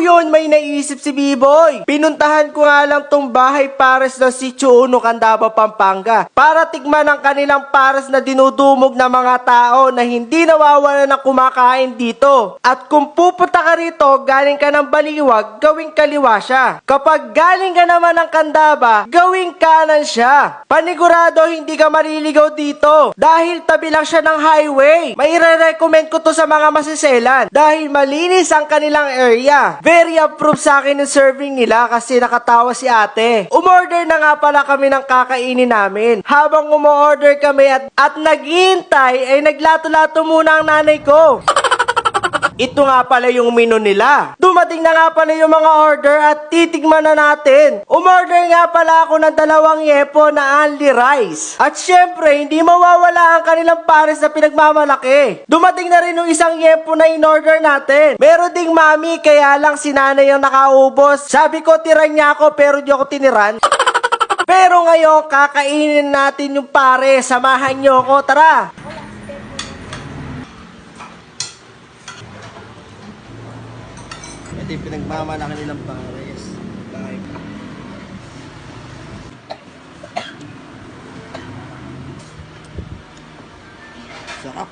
yun, may naisip si B-Boy. Pinuntahan ko nga lang tong bahay pares ng Sitio Uno, Candaba, Pampanga para tikman ang kanilang pares na dinudumog ng mga tao na hindi nawawala ng kumakain dito. At kung pupunta ka rito, galing ka ng Baliwag, gawing kaliwa siya. Kapag galing ka naman ng Candaba, gawing kanan siya. Panigurado hindi ka mariligaw dito dahil tabi lang siya ng highway. May recommend ko to sa mga masiselan dahil malinis ang kanilang area. Very approved sa akin ng serving nila kasi nakatawa si ate. Umorder na nga pala kami ng kakainin namin. Habang umorder kami at naghihintay ay naglato-lato muna ang nanay ko. Ito nga pala yung menu nila. Dumating na nga pala yung mga order at titigman na natin. Umorder nga pala ako ng 2 yepo na only rice. At syempre, hindi mawawala ang kanilang pares na pinagmamalaki. Dumating na rin yung 1 yepo na in-order natin. Meron ding mami, kaya lang si nanay yung nakaubos. Sabi ko, tiran niya ako pero di ako tiniran. Pero ngayon, kakainin natin yung pare. Samahan nyo ako, tara! Ito yung pinagmamalaki nilang pares. Sarap.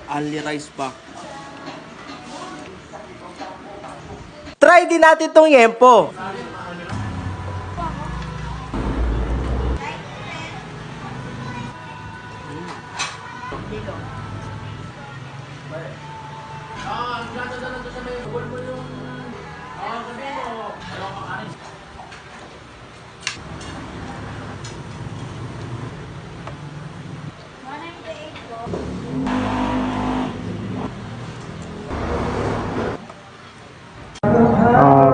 Only rice pa. Try din natin tong yempo.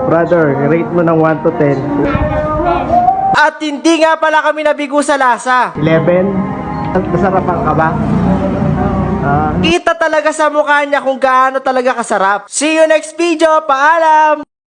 Brother, rate mo ng 1 to 10. At hindi nga pala kami nabigo sa lasa. 11? Nasarapan ka ba? Kita talaga sa mukha niya kung gaano talaga kasarap. See you next video. Paalam!